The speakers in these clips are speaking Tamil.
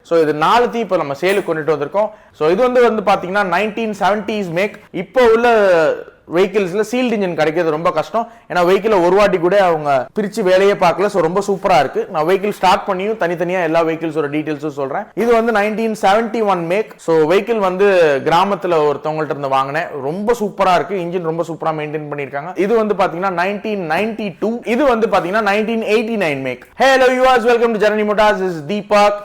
ஸோ இது 4 இப்போ நம்ம சேலுக்கு கொண்டுட்டு வந்திருக்கோம். ஸோ இது வந்து பார்த்தீங்கன்னா 1970s மேக். இப்போ உள்ள வெஹிக்கிள்ஸ்ல சீல்ட் இன்ஜின் கிடைக்கிறது ரொம்ப கஷ்டம். ஏன்னா வெஹிக்கிளை ஒரு வாட்டி கூட அவங்க பிரிச்சு வேலையே பார்க்கல. ஸோ ரொம்ப சூப்பரா இருக்கு. நான் வெஹிக்கிள் ஸ்டார்ட் பண்ணியும் தனித்தனியா எல்லா வெஹிக்கிள்ஸோட டீடைல்ஸும் சொல்றேன். இது வந்து 1971 மேக். ஸோ வெஹிக்கிள் வந்து கிராமத்துல ஒருத்தவங்கள்ட்ட இருந்து வாங்கினேன். ரொம்ப சூப்பரா இருக்கு. இன்ஜின் ரொம்ப சூப்பரா மெயின்டைன் பண்ணிருக்காங்க. இது வந்து பாத்தீங்கன்னா 1992. இது வந்து பாத்தீங்கன்னா 1989 make. Hello yours, welcome to Janani motors. Is Deepak.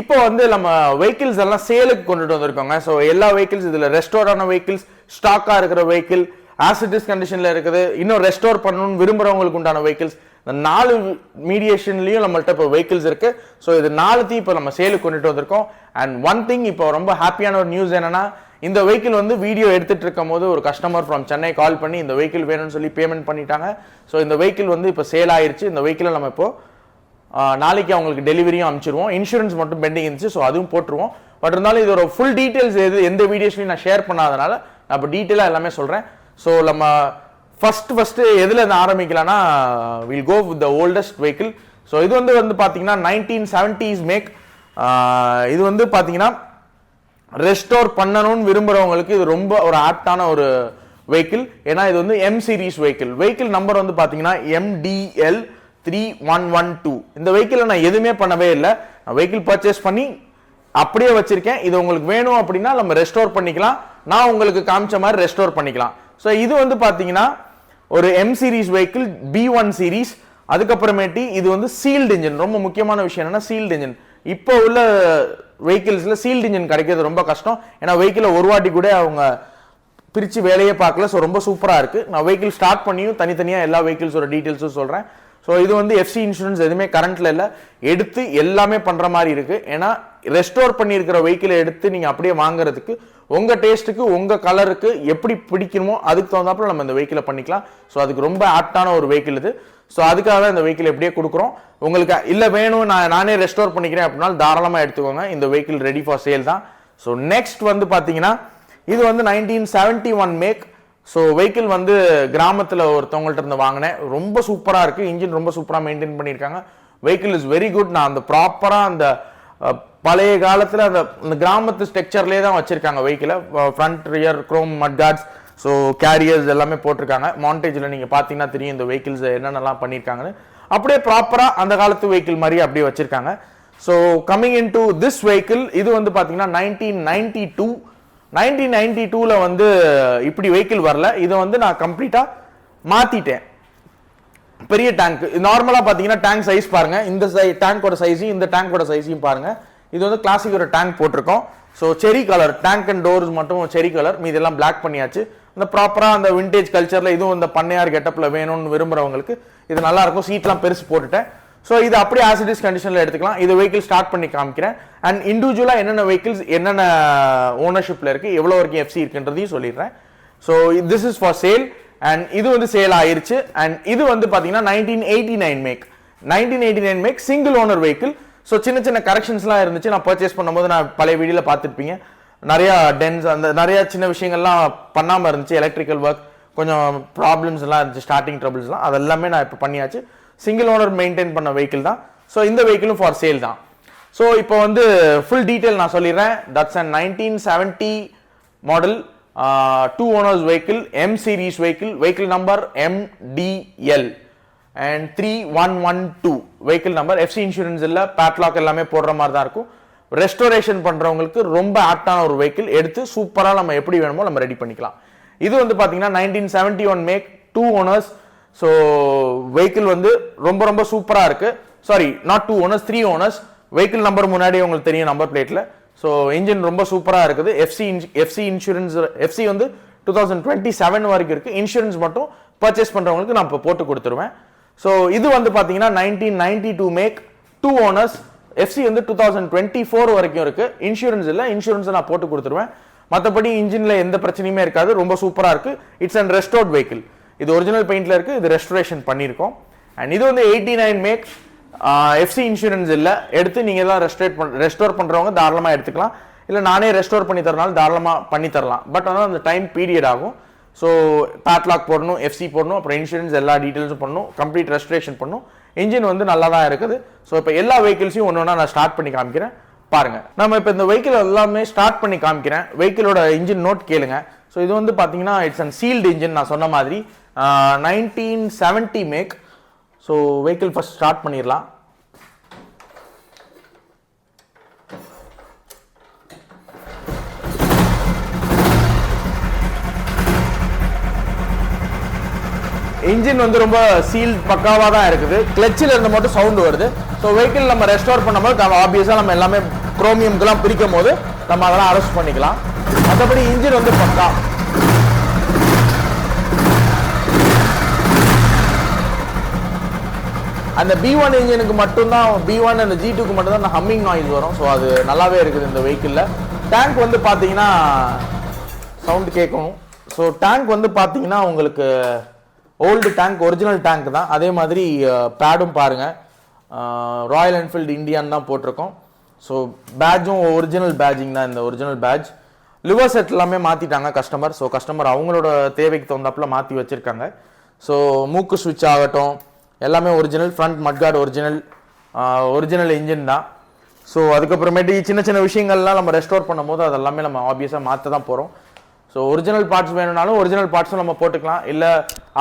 இப்போ வந்து நம்ம வெஹிக்கிள்ஸ் எல்லாம் சேலுக்கு கொண்டுட்டு வந்திருக்கோங்க. ஸோ எல்லா வெஹிக்கிள்ஸ் இதுல ரெஸ்டோர் ஆன வெஹிக்கிள்ஸ், ஸ்டாக்கா இருக்கிற வெஹிக்கிள், ஆசிட்டிஸ் கண்டிஷன்ல இருக்குது, இன்னும் ரெஸ்டோர் பண்ணணும்னு விரும்புறவங்களுக்கு உண்டான வெஹிக்கிள்ஸ், இந்த 4 மீடியேஷன்லயும் நம்மள்ட்ட இப்போ வெஹிக்கிள்ஸ் இருக்கு. ஸோ இது 4 இப்போ நம்ம சேலுக்கு கொண்டுட்டு வந்திருக்கோம். அண்ட் ஒன் திங், இப்போ ரொம்ப ஹாப்பியான ஒரு நியூஸ் என்னன்னா, இந்த வெஹிக்கிள் வந்து வீடியோ எடுத்துட்டு இருக்கும் போது ஒரு கஸ்டமர் ஃப்ரம் சென்னை கால் பண்ணி இந்த வெஹிக்கிள் வேணும்னு சொல்லி பேமெண்ட் பண்ணிட்டாங்க. ஸோ இந்த வெஹிக்கிள் வந்து இப்போ சேல் ஆயிருச்சு. இந்த வெஹிக்கிளை நம்ம இப்போ நாளைக்கு அவங்களுக்கு டெலிவரியும் அனுப்பிச்சிருவோம். இன்சூரன்ஸ் மட்டும் பெண்டிங் இருந்துச்சு, ஸோ அதுவும் போட்டுருவோம். பட் இருந்தாலும் இது ஒரு ஃபுல் டீடைல்ஸ் எந்த வீடியோஸ்லையும் நான் ஷேர் பண்ணாதனால நான் இப்போ டீட்டெயிலாக எல்லாமே சொல்கிறேன். ஸோ நம்ம ஃபர்ஸ்ட் எதில் இருந்து ஆரம்பிக்கலாம்னா, will go with the oldest vehicle. So இது வந்து பார்த்தீங்கன்னா 1970s மேக். இது வந்து பார்த்தீங்கன்னா ரெஸ்டோர் பண்ணணும்னு விரும்புகிறவங்களுக்கு இது ரொம்ப ஒரு ஆப்டான ஒரு வெஹிக்கிள். ஏன்னா இது வந்து M series vehicle. Vehicle number வந்து பார்த்தீங்கன்னா MDL 3112. இந்த வெஹிக்கிளை நான் எதுவுமே பண்ணவே இல்லை. நான் வெஹிக்கிள் பர்ச்சேஸ் பண்ணி அப்படியே வச்சிருக்கேன். இது உங்களுக்கு வேணும் அப்படின்னா நம்ம ரெஸ்டோர் பண்ணிக்கலாம். நான் உங்களுக்கு காமிச்ச மாதிரி ரெஸ்டோர் பண்ணிக்கலாம். ஸோ இது வந்து பார்த்தீங்கன்னா ஒரு M series vehicle, B1 series. அதுக்கப்புறமேட்டி இது வந்து சீல்டு இன்ஜின். ரொம்ப முக்கியமான விஷயம் என்னன்னா சீல்டு இன்ஜின். இப்போ உள்ள வெஹிக்கிள்ஸ்ல சீல்டு இன்ஜின் கிடைக்கிறது ரொம்ப கஷ்டம். ஏன்னா வெஹிக்கிளை ஒரு வாட்டி கூட அவங்க பிரிச்சு வேலையே பார்க்கல. ஸோ ரொம்ப சூப்பரா இருக்கு. நான் வெஹிக்கிள் ஸ்டார்ட் பண்ணியும் தனித்தனியா எல்லா வெஹிக்கிள்ஸோட டீடைல்ஸும் சொல்றேன். ஸோ இது வந்து FC இன்சூரன்ஸ் எதுவுமே கரண்ட்ல இல்லை, எடுத்து எல்லாமே பண்ற மாதிரி இருக்கு. ஏன்னா ரெஸ்டோர் பண்ணியிருக்கிற வெஹிக்கிளை எடுத்து நீங்க அப்படியே வாங்குறதுக்கு உங்க டேஸ்ட்டுக்கு, உங்க கலருக்கு எப்படி பிடிக்கணுமோ அதுக்கு தகுந்தாப்புல நம்ம இந்த வெஹிக்கிளை பண்ணிக்கலாம். ஸோ அதுக்கு ரொம்ப ஆப்டான ஒரு வெஹிக்கிள் இது. ஸோ அதுக்காக தான் இந்த வெஹிக்கிள் எப்படியே கொடுக்குறோம். உங்களுக்கு இல்லை வேணும் நானே ரெஸ்டோர் பண்ணிக்கிறேன் அப்படின்னா தாராளமாக எடுத்துக்கோங்க. இந்த வெஹிக்கிள் ரெடி ஃபார் சேல் தான். ஸோ நெக்ஸ்ட் வந்து பார்த்தீங்கன்னா இது வந்து 1971 மேக். ஸோ வெஹிக்கிள் வந்து கிராமத்தில் ஒருத்தவங்கள்ட்ட இருந்து வாங்கினேன். ரொம்ப சூப்பராக இருக்கு. இன்ஜின் ரொம்ப சூப்பராக மெயின்டைன் பண்ணியிருக்காங்க. Vehicle is very good. நான் அந்த ப்ராப்பராக அந்த பழைய காலத்தில் அந்த கிராமத்து ஸ்ட்ரக்சர்லேயே தான் வச்சிருக்காங்க வெஹிக்கிளை. ஃப்ரண்ட், ரியர், குரோம், மட் கார்ட்ஸ், ஸோ கேரியர்ஸ் எல்லாமே போட்டிருக்காங்க. மாண்டேஜில் நீங்கள் பார்த்தீங்கன்னா தெரியும் இந்த வெஹிக்கிள்ஸ் என்னென்னலாம் பண்ணியிருக்காங்கன்னு. அப்படியே ப்ராப்பராக அந்த காலத்து வெஹிக்கிள் மாதிரி அப்படியே வச்சிருக்காங்க. So coming in to this vehicle, இது வந்து பார்த்தீங்கன்னா 1992ல வந்து இப்படி வெஹிக்கிள் வரல. இதை வந்து நான் கம்ப்ளீட்டாக மாற்றிட்டேன். பெரிய டேங்க். நார்மலாக பார்த்தீங்கன்னா டேங்க் சைஸ் பாருங்க. இந்த டேங்கோட சைஸையும் இந்த டேங்கோட சைஸையும் பாருங்க. இது வந்து கிளாசிக் ஒரு டேங்க் போட்டிருக்கோம். ஸோ செரி கலர், டேங்க் அண்ட் டோர்ஸ் மட்டும் செரி கலர், மீது எல்லாம் பிளாக் பண்ணியாச்சு. இந்த ப்ராப்பராக அந்த விண்டேஜ் கல்ச்சரில் இதுவும் இந்த பண்ணையார் கெட்டப்பில் வேணும்னு விரும்புகிறவங்களுக்கு இது நல்லா இருக்கும். சீட்லாம் பெருசு போட்டுட்டேன். ஸோ இது அப்படியே ஆசிடிஸ் கண்டிஷனில் எடுத்துக்கலாம். இது வெஹிக்கிள் ஸ்டார்ட் பண்ணி காமிக்கிறேன். அண்ட் இண்டிவிஜுவலாக என்னென்ன வெஹிக்கிள்ஸ் என்னென்ன ஓனர்ஷிப்பில் இருக்குது, எவ்வளோ வரைக்கும் FC இருக்குன்றதையும் சொல்லிடுறேன். So this is for sale. And இது வந்து சேல் ஆயிருச்சு. அண்ட் இது வந்து பார்த்தீங்கன்னா 1989 make. 1989 make single owner vehicle. So சின்ன சின்ன கரெக்ஷன்ஸ்லாம் இருந்துச்சு. நான் பர்ச்சேஸ் பண்ணும்போது நான் பழைய வீடியோவில் பார்த்துருப்பீங்க. நிறையா டென்ஸ், அந்த நிறைய சின்ன விஷயங்கள்லாம் பண்ணாமல் இருந்துச்சு. எலக்ட்ரிக்கல் ஒர்க் கொஞ்சம் ப்ராப்ளம்ஸ் எல்லாம் இருந்துச்சு, ஸ்டார்டிங் ட்ரபிள்ஸ்லாம். அதெல்லாமே நான் இப்போ பண்ணியாச்சு. சிங்கிள் ஓனர் மெயின்டைன் பண்ண வெஹிக்கிள் தான். ஸோ இந்த வெஹிக்கிளும் ஃபார் சேல் தான். ஸோ இப்போ வந்து ஃபுல் டீட்டெயில் நான் சொல்லிடுறேன். That's a 1970 model 2 owners vehicle, M series vehicle, vehicle number MDL and 3112 vehicle number. FC insurance இல்ல, padlock எல்லாமே போடுற மாதிரி தான் இருக்கும். ரெஸ்டோரேஷன் பண்றவங்களுக்கு ரொம்ப ஆப்டான ஒரு வெஹிக்கிள். எடுத்து சூப்பரா நம்ம எப்படி வேணுமோ நம்ம ரெடி பண்ணிக்கலாம். இது வந்து பாத்தீங்கன்னா 1971 மேக், 2 owners. ஸோ வெஹிக்கிள் வந்து ரொம்ப ரொம்ப சூப்பரா இருக்கு. Sorry, not 2 owners, 3 owners. Vehicle number முன்னாடி உங்களுக்கு தெரியும் நம்பர் பிளேட்ல. ஸோ இன்ஜின் ரொம்ப சூப்பராக இருக்குது. FC இன்சூரன்ஸ், FC வந்து 2027 வரைக்கும் இருக்கு. இன்சூரன்ஸ் மட்டும் பர்ச்சேஸ் பண்றவங்களுக்கு நான் இப்போ போட்டு கொடுத்துருவேன். ஸோ இது வந்து பார்த்தீங்கன்னா 1992 மேக், 2 owners. FC வந்து 2024 வரைக்கும் இருக்கு. இன்சூரன்ஸ் இல்லை, இன்சூரன்ஸ் நான் போட்டு கொடுத்துருவேன். மற்றபடி இன்ஜின்ல எந்த பிரச்சனையுமே இருக்காது. ரொம்ப சூப்பராக இருக்கு. It's and restored vehicle. இது ஒரிஜினல் பெயிண்ட்ல இருக்கு. இது ரெஸ்டோரேஷன் பண்ணியிருக்கோம். அண்ட் இது வந்து 89 மேக். FC இன்சூரன்ஸ் இல்லை. எடுத்து நீங்க எல்லாம் ரெஸ்டோர் பண்றவங்க தாராளமா எடுத்துக்கலாம். இல்லை நானே ரெஸ்டோர் பண்ணி தரனாலும் தாராளமா பண்ணி தரலாம். பட் ஆனால் அந்த டைம் பீரியட் ஆகும். ஸோ பேட்லாக் போடணும், FC போடணும், அப்புறம் இன்சூரன்ஸ் எல்லா டீட்டெயில்ஸும் பண்ணணும், கம்ப்ளீட் ரெஸ்டரேஷன் பண்ணணும். இன்ஜின் வந்து நல்லா தான் இருக்குது. ஸோ இப்போ எல்லா வெஹிக்கிள்ஸையும் ஒன்று ஒன்றா நான் ஸ்டார்ட் பண்ணி காமிக்கிறேன். பாருங்க. நம்ம இப்போ இந்த வெஹிக்கிள் எல்லாமே ஸ்டார்ட் பண்ணி காமிக்கிறேன். வெஹிக்கிளோட இன்ஜின் நோட் கேளுங்க. ஸோ இது வந்து பார்த்தீங்கன்னா இட்ஸ் அண்ட் சீல்டு இன்ஜின். நான் சொன்ன மாதிரி 1970 make. So vehicle first start பண்ணிடலாம். இன்ஜின் வந்து ரொம்ப சீல் பக்காவாக தான் இருக்குது. கிளச்சில் இருந்து மட்டும் சவுண்டு வருது. ஸோ வெஹிக்கிள் நம்ம ரெஸ்டோர் பண்ணும்போது ஆப்வியஸாக நம்ம எல்லாமே குரோமியம்க்கெல்லாம் பிரிக்கும் போது நம்ம அதெல்லாம் அரெஸ்ட் பண்ணிக்கலாம். மற்றபடி இன்ஜின் வந்து பக்கா. அந்த B1 இன்ஜினுக்கு மட்டும்தான், B1 அந்த G2க்கு மட்டும்தான் அந்த ஹம்மிங் நாய்ஸ் வரும். ஸோ அது நல்லாவே இருக்குது இந்த வெஹிக்கிளில். டேங்க் வந்து பார்த்தீங்கன்னா சவுண்டு கேட்கணும். ஸோ டேங்க் வந்து பார்த்தீங்கன்னா உங்களுக்கு ஓல்டு டேங்க், ஒரிஜினல் டேங்க் தான். அதே மாதிரி பேடும் பாருங்கள், ராயல் என்ஃபீல்டு இந்தியான்னு தான் போட்டிருக்கோம். ஸோ பேட்சும் ஒரிஜினல் பேட்ஜிங் தான். இந்த ஒரிஜினல் பேட்ச் லிவர் செட் எல்லாமே மாற்றிட்டாங்க கஸ்டமர். ஸோ கஸ்டமர் அவங்களோட தேவைக்கு தகுந்தாப்புல மாற்றி வச்சுருக்காங்க. ஸோ மூக்கு ஸ்விட்ச் ஆகட்டும் எல்லாமே original. Front mudguard original engine தான். ஸோ அதுக்கப்புறமேட்டு சின்ன சின்ன விஷயங்கள்லாம் நம்ம ரெஸ்டோர் பண்ணும்போது அதெல்லாமே நம்ம ஆப்வியஸாக மாற்ற தான் போகிறோம். ஸோ ஒரிஜினல் பார்ட்ஸ் வேணும்னாலும் ஒரிஜினல் பார்ட்ஸும் நம்ம போட்டுக்கலாம். இல்லை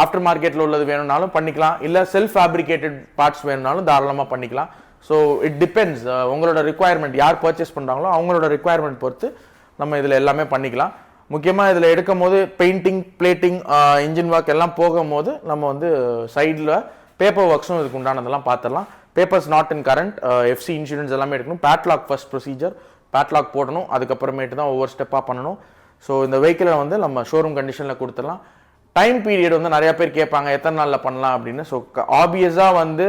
ஆஃப்டர் மார்க்கெட்டில் உள்ளது வேணும்னாலும் பண்ணிக்கலாம். இல்லை செல்ஃப் ஃபேப்ரிகேட்டட் பார்ட்ஸ் வேணும்னாலும் தாராளமாக பண்ணிக்கலாம். ஸோ இட் டிபெண்ட்ஸ், உங்களோட ரிக்குவயர்மெண்ட், யார் பர்ச்சேஸ் பண்ணுறாங்களோ அவங்களோட ரிக்குவயர்மெண்ட் பொறுத்து நம்ம இதில் எல்லாமே பண்ணிக்கலாம். முக்கியமாக இதில் எடுக்கும் போது பெயிண்டிங், பிளேட்டிங், இன்ஜின் ஒர்க் எல்லாம் போகும்போது நம்ம வந்து சைடில் பேப்பர் ஒர்க்ஸும் இதுக்கு உண்டானதெல்லாம் பார்த்துடலாம். Papers not in current, FC insurance எல்லாமே எடுக்கணும். பேட்லாக் ஃபர்ஸ்ட் ப்ரொசீஜர், பேட்லாக் போடணும். அதுக்கப்புறமேட்டு தான் ஒவ்வொரு ஸ்டெப்பாக பண்ணணும். ஸோ இந்த வெஹிக்கிளை வந்து நம்ம ஷோரூம் கண்டிஷனில் கொடுத்துடலாம். டைம் பீரியட் வந்து நிறையா பேர் கேட்பாங்க எத்தனை நாளில் பண்ணலாம் அப்படின்னு. ஸோ ஆப்வியஸாக வந்து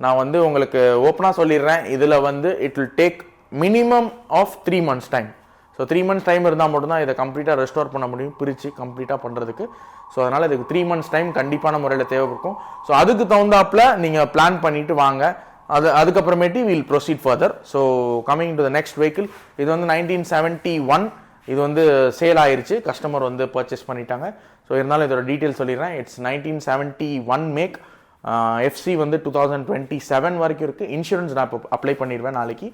நான் வந்து உங்களுக்கு ஓப்பனாக சொல்லிடுறேன், இதில் வந்து it will take minimum of 3 months time. So 3 months time இருந்தால் மட்டும்தான் இதை கம்ப்ளீட்டாக ரெஸ்டோர் பண்ண முடியும், பிரித்து கம்ப்ளீட்டாக பண்ணுறதுக்கு. ஸோ அதனால் இதுக்கு 3 months டைம் கண்டிப்பான முறையில் தேவைப்படும். ஸோ அதுக்கு தகுந்தாப்பில் நீங்கள் பிளான் பண்ணிவிட்டு வாங்க. அதுக்கப்புறமேட்டு will proceed further. So coming to the next vehicle, இது வந்து 1971. இது வந்து சேல் ஆயிருச்சு, கஸ்டமர் வந்து பர்ச்சேஸ் பண்ணிட்டாங்க. ஸோ இருந்தாலும் இதோட டீட்டெயில் சொல்லிடுறேன். It's 1971 make. எஃப்சி வந்து 2027 வரைக்கும் இருக்குது. இன்சூரன்ஸ் நான் இப்போ அப்ளை பண்ணிடுவேன் நாளைக்கு.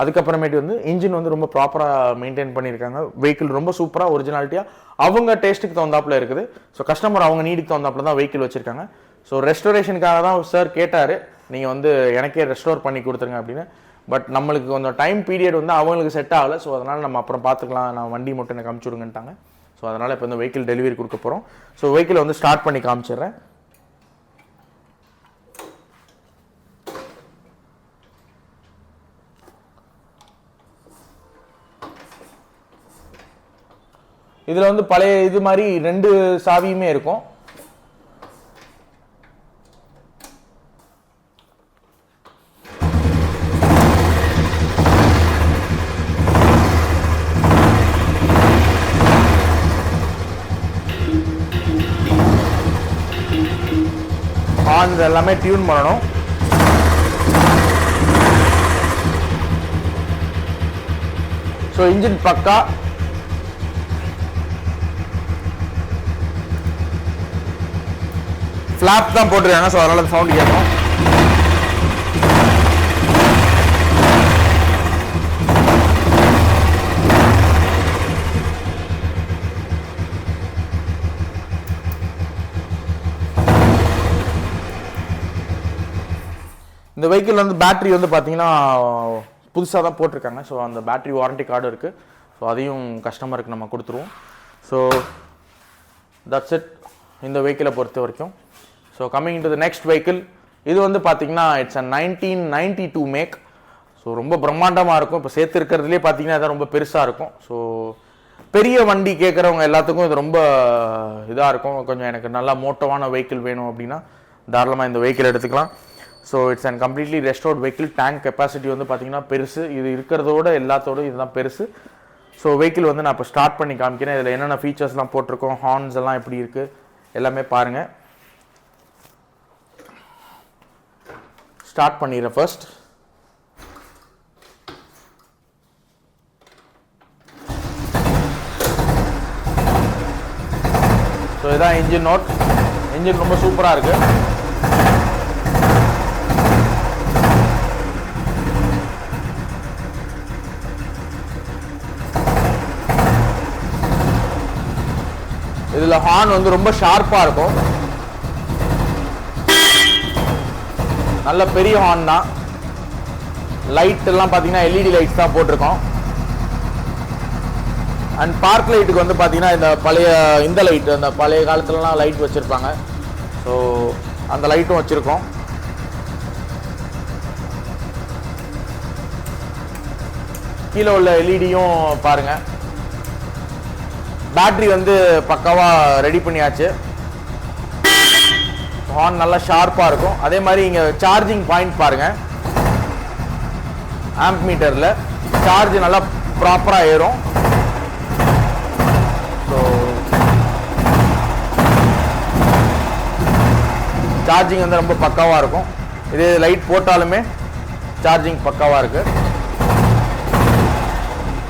அதுக்கப்புறமேட்டு வந்து இன்ஜின் வந்து ரொம்ப ப்ராப்பராக மெயின்டைன் பண்ணியிருக்காங்க. வெஹிக்கிள் ரொம்ப சூப்பராக ஒரிஜினாலிட்டியாக அவங்க டேஸ்ட்டுக்கு தகுந்தாப்பில் இருக்குது. ஸோ கஸ்டமர் அவங்க நீடுக்கு தகுந்தாப்பில் தான் வெஹிக்கிள் வச்சுருக்காங்க. ஸோ ரெஸ்டோரேஷனுக்காக தான் சார் கேட்டார், நீங்கள் வந்து எனக்கே ரெஸ்டோர் பண்ணி கொடுத்துருங்க அப்படின்னு. பட் நம்மளுக்கு கொஞ்சம் டைம் பீரியட் வந்து அவங்களுக்கு செட் ஆகலை. ஸோ அதனால் நம்ம அப்புறம் பார்த்துக்கலாம், நான் வண்டி மட்டும் எனக்கு அமுச்சுடுங்கன்ட்டாங்க. ஸோ அதனால் இப்போ இந்த வெஹிக்கிள் டெலிவரி கொடுக்க போகிறோம். ஸோ வெஹிக்கிளை வந்து ஸ்டார்ட் பண்ணி காமிச்சிடுறேன். இதில் வந்து பழைய இது மாதிரி 2 சாவியுமே இருக்கும். ஹார்ன்ஸ் எல்லாமே டியூன் பண்ணணும். ஸோ இன்ஜின் பக்கா. ஃப்ளாப் தான் போட்டுருக்காங்க. ஸோ அதனால சவுண்ட் கேட்கும். இந்த வெஹிக்கிள் வந்து பேட்டரி வந்து பார்த்தீங்கன்னா புதுசாக தான் போட்டிருக்காங்க. ஸோ அந்த பேட்டரி வாரண்டி கார்டு இருக்குது. ஸோ அதையும் கஸ்டமருக்கு நம்ம கொடுத்துருவோம். ஸோ தட்ஸ் இட் இந்த வெஹிக்கிளை பொறுத்த வரைக்கும். So coming to the next vehicle, இது வந்து பார்த்தீங்கன்னா இட்ஸ் அ 1992 மேக். ஸோ ரொம்ப பிரம்மாண்டமாக இருக்கும். இப்போ சேர்த்து இருக்கிறதுலே பார்த்தீங்கன்னா இதான் ரொம்ப பெருசாக இருக்கும். ஸோ பெரிய வண்டி கேட்குறவங்க எல்லாத்துக்கும் இது ரொம்ப இதாக இருக்கும். கொஞ்சம் எனக்கு நல்லா மோட்டோவான வெஹிக்கிள் வேணும் அப்படின்னா தாராளமாக இந்த வெஹிக்கிள் எடுத்துக்கலாம். So it's and completely restored vehicle. Tank capacity வந்து பார்த்தீங்கன்னா பெருசு. இது இருக்கிறதோட எல்லாத்தோட இதுதான் பெருசு. ஸோ வெஹிக்கிள் வந்து நான் இப்போ ஸ்டார்ட் பண்ணி காமிக்கிறேன். இதில் என்னென்ன ஃபீச்சர்ஸ்லாம் போட்டிருக்கோம், ஹார்ன்ஸ் எல்லாம் எப்படி இருக்குது எல்லாமே பாருங்கள். ஸ்டார்ட் பண்ணிடுறேன் ஃபர்ஸ்ட். ஸோ இதான் இன்ஜின் நோட். இன்ஜின் ரொம்ப சூப்பராக இருக்குது. இதில் ஹார்ன் வந்து ரொம்ப ஷார்ப்பாக இருக்கும், நல்ல பெரிய ஹார்ன் தான். லைட் எல்லாம் பார்த்தீங்கன்னா எல்இடி லைட்ஸ் தான் போட்டிருக்கோம். அண்ட் பார்க் லைட்டுக்கு வந்து பார்த்தீங்கன்னா இந்த பழைய இந்த லைட், அந்த பழைய காலத்துலலாம் லைட் வச்சுருப்பாங்க, ஸோ அந்த லைட்டும் வச்சுருக்கோம். கீழே உள்ள எல்இடியும் பாருங்கள். பேட்டரி வந்து பக்காவாக ரெடி பண்ணியாச்சு. ஹார்ன் நல்லா ஷார்ப்பாக இருக்கும். அதே மாதிரி இங்கே சார்ஜிங் பாயிண்ட் பாருங்கள், ஆம்ப் மீட்டரில் சார்ஜ் நல்லா ப்ராப்பராக ஏறும். ஸோ சார்ஜிங் வந்து ரொம்ப பக்காவாக இருக்கும். இது லைட் போட்டாலுமே சார்ஜிங் பக்காவாக இருக்குது.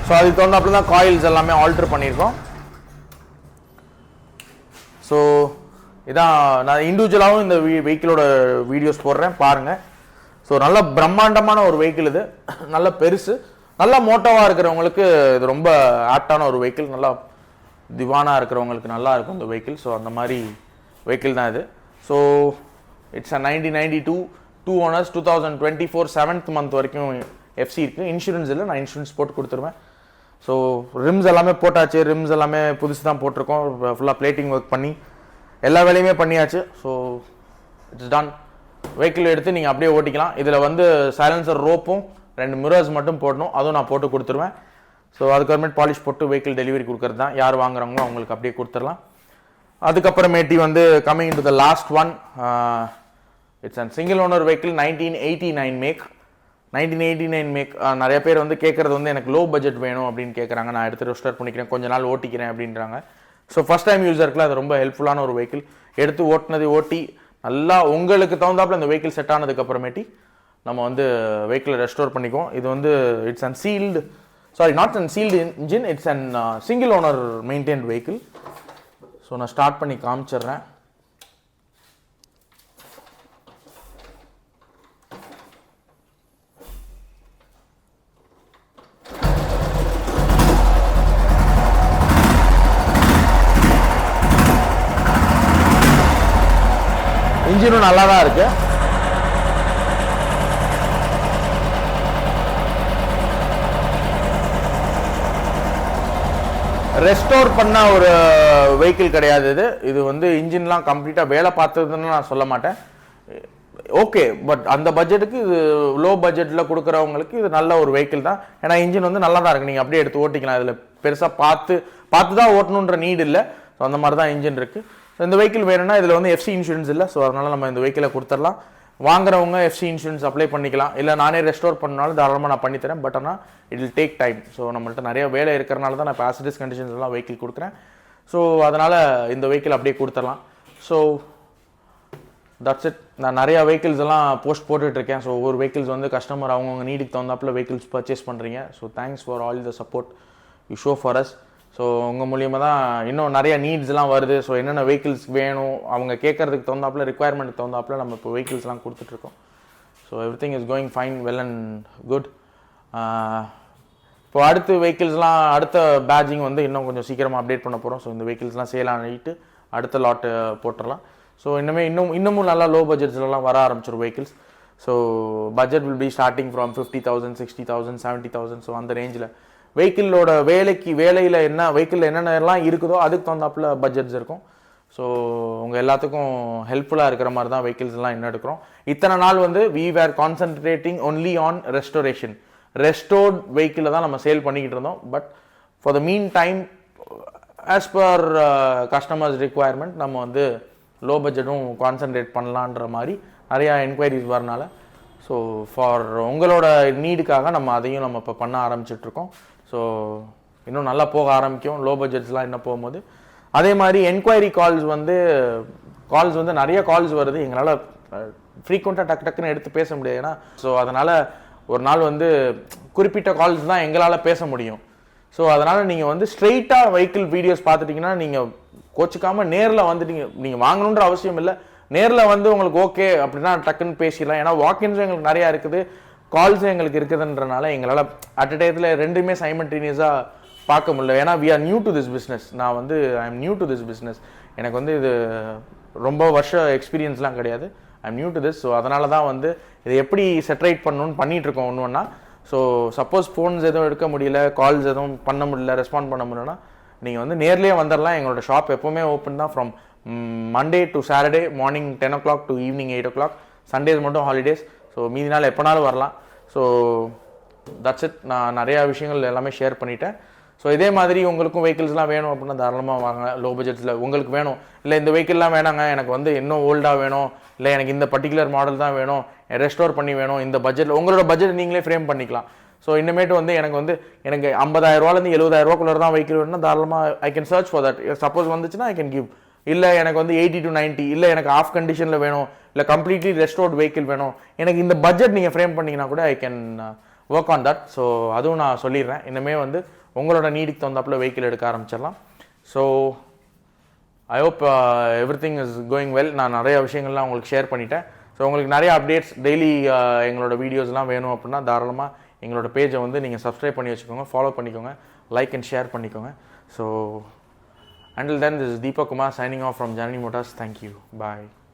ஸோ அதுக்கு தகுந்தாப்புல தான் காயில்ஸ் எல்லாமே ஆல்டர் பண்ணியிருக்கோம். ஸோ இதான் நான் இண்டிவிஜுவலாகவும் இந்த வெஹிக்கிளோட வீடியோஸ் போடுறேன், பாருங்கள். ஸோ நல்ல பிரம்மாண்டமான ஒரு வெஹிக்கிள் இது, நல்ல பெருசு, நல்ல மோட்டோவாக இருக்கிறவங்களுக்கு இது ரொம்ப ஆப்டான ஒரு வெஹிக்கிள். நல்லா திவானாக இருக்கிறவங்களுக்கு நல்லா இருக்கும் இந்த வெஹிக்கிள். ஸோ அந்த மாதிரி வெஹிக்கிள் தான் இது. So it's a 1992, 2 owners, 2024 7th month வரைக்கும் எஃப்சி இருக்குது. இன்சூரன்ஸ் இல்லை, நான் இன்சூரன்ஸ் போட்டு கொடுத்துருவேன். ஸோ ரிம்ஸ் எல்லாமே போட்டாச்சு, ரிம்ஸ் எல்லாமே புதுசு தான் போட்டிருக்கோம். ஃபுல்லாக பிளேட்டிங் ஒர்க் பண்ணி எல்லா வேலையுமே பண்ணியாச்சு. So it's done. வெஹிக்கிள் எடுத்து நீங்கள் அப்படியே ஓட்டிக்கலாம். இதில் வந்து சைலன்சர் ரோப்பும் 2 மிரர்ஸ் மட்டும் போடணும், அதுவும் நான் போட்டு கொடுத்துருவேன். ஸோ அதுக்கப்புறமேட்டு பாலிஷ் போட்டு வெஹிக்கிள் டெலிவரி கொடுக்குறது தான். யார் வாங்குறாங்களோ அவங்களுக்கு அப்படியே கொடுத்துடலாம். அதுக்கப்புறமேட்டி வந்து coming to the last one, it's and single owner vehicle, 1989 make. 1989 make. நிறைய பேர் வந்து கேட்குறது வந்து எனக்கு லோ பட்ஜெட் வேணும் அப்படின்னு கேட்குறாங்க. நான் எடுத்து ரெஸ்டோர் பண்ணிக்கிறேன், கொஞ்ச நாள் ஓட்டிக்கிறேன் அப்படின்றாங்க. ஸோ ஃபஸ்ட் டைம் யூஸருக்குலாம் அது ரொம்ப ஹெல்ப்ஃபுல்லான ஒரு வெஹிக்கிள். எடுத்து ஓட்டி நல்லா உங்களுக்கு தகுந்தாப்புல இந்த வெஹிக்கிள் செட் ஆனதுக்கப்புறமேட்டி நம்ம வந்து வெஹிக்கிளை ரெஸ்டோர் பண்ணிக்குவோம். இது வந்து it's and sealed, sorry not and sealed engine, it's and single owner maintained vehicle. So நான் ஸ்டார்ட் பண்ணி காமிச்சிடுறேன். இன்ஜினும் நல்லா தான் இருக்கு. ரெஸ்டோர் பண்ண ஒரு வெஹிக்கிள் கிடையாது இது. இது வந்து இன்ஜின்லாம் கம்ப்ளீட்டாக வேலை பார்த்ததுன்னு நான் சொல்ல மாட்டேன். ஓகே, பட் அந்த பட்ஜெட்டுக்கு இது லோ பட்ஜெட்டில் கொடுக்குறவங்களுக்கு இது நல்ல ஒரு வெஹிக்கிள் தான். ஏன்னா இன்ஜின் வந்து நல்லா தான் இருக்குது, நீங்கள் அப்படியே எடுத்து ஓட்டிக்கலாம். இதில் பெருசாக பார்த்து தான் ஓட்டணுன்ற நீடு இல்லை. ஸோ அந்த மாதிரி தான் இன்ஜின் இருக்குது. ஸோ இந்த வெஹிக்கிள் வேணும்னா இதில் வந்து எஃப்சி இன்சூரன்ஸ் இல்லை. ஸோ அதனால் நம்ம இந்த வெஹிக்கிளை கொடுத்துடலாம். வாங்குறவங்க எஃப்சி இன்சூரன்ஸ் அப்ளை பண்ணிக்கலாம், இல்லை நானே ரெஸ்டோர் பண்ணாலும் தாராளமாக நான் பண்ணித்தரேன். பட் ஆனால் it will take time. So நம்மள்ட்ட நிறைய வேலை இருக்கிறனால தான் நான் இப்போ ஆசிடஸ் கண்டிஷன்ஸ்லாம் வெஹிக்கிள் கொடுக்குறேன். ஸோ அதனால் இந்த வெஹிக்கிள் அப்படியே கொடுத்துடலாம். So that's it. நான் நிறையா வெஹிக்கிள்ஸ் எல்லாம் போஸ்ட் போட்டுட்ருக்கேன். ஸோ ஒவ்வொரு வெஹிக்கிள்ஸ் வந்து கஸ்டமர் அவங்கவுங்க நீடுக்கு தகுந்தாப்பில் வெஹிக்கிள்ஸ் பர்ச்சேஸ் பண்ணுறீங்க. So thanks for all the support you show for us. So உங்கள் மூலியமாக தான் இன்னும் நிறைய நீட்ஸ்லாம் வருது. ஸோ என்னென்ன வெஹிக்கிள்ஸ் வேணும், அவங்க கேட்குறதுக்கு தகுந்தாப்பில், ரிக்குவயர்மெண்ட்டுக்கு தகுந்தாப்பில் நம்ம இப்போ வெஹிக்கிள்ஸ்லாம் கொடுத்துட்ருக்கோம். So every thing is going fine, well and good. இப்போ அடுத்த வெஹிக்கிள்ஸ்லாம் அடுத்த பேட்சிங் வந்து இன்னும் கொஞ்சம் சீக்கிரமாக அப்டேட் பண்ண போகிறோம். ஸோ இந்த வெஹிக்கிள்ஸ்லாம் சேல் ஆகிட்டு அடுத்த லாட்டு போட்டுடலாம். ஸோ இன்னமும் நல்லா லோ பட்ஜெட்ஸ்லாம் வர ஆரம்பிச்சிடும் vehicles. So budget will be starting from 50,000, 60,000, 70,000. So அந்த ரேஞ்சில் வெஹிக்கிளோட வேலையில் என்ன வெஹிக்கிள் என்னென்னலாம் இருக்குதோ அதுக்கு தகுந்தாப்பில் பட்ஜெட்ஸ் இருக்கும். ஸோ உங்கள் எல்லாத்துக்கும் ஹெல்ப்ஃபுல்லாக இருக்கிற மாதிரி தான் வெஹிக்கிள்ஸ்லாம் என்ன எடுக்கிறோம். இத்தனை நாள் வந்து we were concentrating only on restoration, restored வெஹிக்கிளை தான் நம்ம சேல் பண்ணிக்கிட்டு இருந்தோம். But for the mean time as per customers requirement நம்ம வந்து லோ பட்ஜெட்டும் கான்சன்ட்ரேட் பண்ணலான்ற மாதிரி நிறையா என்கொயரிஸ் வரனால, ஸோ ஃபார் உங்களோட நீடுக்காக நம்ம அதையும் நம்ம இப்போ பண்ண ஆரம்பிச்சிட்ருக்கோம். ஸோ இன்னும் நல்லா போக ஆரம்பிக்கும் லோ பட்ஜெட்ஸ்லாம் இன்னும் போகும்போது. அதே மாதிரி என்கொயரி கால்ஸ் வந்து நிறைய கால்ஸ் வருது. எங்களால் ஃப்ரீக்வெண்ட்டாக டக்குன்னு எடுத்து பேச முடியாது. ஏன்னா ஸோ அதனால் ஒரு நாள் வந்து குறிப்பிட்ட கால்ஸ் தான் எங்களால் பேச முடியும். ஸோ அதனால் நீங்கள் வந்து ஸ்ட்ரெயிட்டாக வெஹிக்கிள் வீடியோஸ் பார்த்துட்டிங்கன்னா நீங்கள் கோச்சிக்காமல் நேரில் வந்துட்டு நீங்கள் வாங்கணுன்ற அவசியம் இல்லை. நேரில் வந்து உங்களுக்கு ஓகே அப்படின்னா டக்குன்னு பேசிடலாம். ஏன்னா வாக்கின்ஸும் எங்களுக்கு நிறையா இருக்குது, கால்ஸும் எங்களுக்கு இருக்குதுன்றனால எங்களால் அட் அ டயத்தில் ரெண்டுமே சைமல்டேனியஸாக பார்க்க முடியல. ஏன்னா we are new to this business. நான் வந்து I am new to this business. எனக்கு வந்து இது ரொம்ப வருஷ எக்ஸ்பீரியன்ஸ்லாம் கிடையாது. I am new to this. So அதனால தான் வந்து இதை எப்படி செட்ரேட் பண்ணணும்னு பண்ணிகிட்ருக்கோம் ஒன்று ஒன்றா. ஸோ சப்போஸ் ஃபோன்ஸ் எதுவும் எடுக்க முடியல, கால்ஸ் எதுவும் பண்ண முடியல, ரெஸ்பாண்ட் பண்ண முடியலன்னா நீங்கள் வந்து நேர்லேயே வந்துடலாம். எங்களோட ஷாப் எப்போவுமே ஓப்பன் தான் from Monday to Saturday morning 10 o'clock to evening 8 o'clock. Sundays மட்டும் ஹாலிடேஸ். ஸோ மீதி நாள் எப்போனாலும் வரலாம். So that's it. நான் நிறையா விஷயங்கள் எல்லாமே ஷேர் பண்ணிட்டேன். ஸோ இதே மாதிரி உங்களுக்கும் வெஹிக்கிள்ஸ்லாம் வேணும் அப்படின்னா தாராளமாக வாங்க. லோ பட்ஜெட்ஸில் உங்களுக்கு வேணும், இல்லை இந்த வெஹிக்கிள்லாம் வேணாங்க, எனக்கு வந்து இன்னும் ஓல்டாக வேணும், இல்லை எனக்கு இந்த பர்டிகுலர் மாடல் தான் வேணும், ரெஸ்டோர் பண்ணி வேணும், இந்த பட்ஜெட்டில் உங்களோட பட்ஜெட் நீங்களே ஃப்ரேம் பண்ணிக்கலாம். ஸோ இனிமேட்டு வந்து எனக்கு 50,000 70,000 தான் வெஹிக்கிள் வேணும்னா தாராளமாக I can search for that. Suppose வந்துச்சுன்னா ஐ கேன் கிவ். இல்லை எனக்கு வந்து 80 to 90, இல்லை எனக்கு ஆஃப் கண்டிஷனில் வேணும், இல்லை கம்ப்ளீட்லி ரெஸ்டோர்ட் வெஹிக்கிள் வேணும், எனக்கு இந்த பட்ஜெட் நீங்கள் ஃப்ரேம் பண்ணிங்கன்னா கூட I can work on that. So அதுவும் நான் சொல்லிடுறேன். இனிமேல் வந்து உங்களோட நீடுக்கு தகுந்தாப்பில் வெஹிக்கிள் எடுக்க ஆரம்பிச்சிடலாம். So I hope everything is going well. நான் நிறைய விஷயங்கள்லாம் உங்களுக்கு ஷேர் பண்ணிட்டேன். ஸோ உங்களுக்கு நிறைய அப்டேட்ஸ் டெய்லி எங்களோட வீடியோஸ்லாம் வேணும் அப்படின்னா தாராளமாக எங்களோட பேஜை வந்து நீங்கள் சப்ஸ்கிரைப் பண்ணி வச்சுக்கோங்க, ஃபாலோ பண்ணிக்கோங்க, லைக் அண்ட் ஷேர் பண்ணிக்கோங்க. So until then, this is Deepak Kumar signing off from Janani Motorz. Thank you. Bye.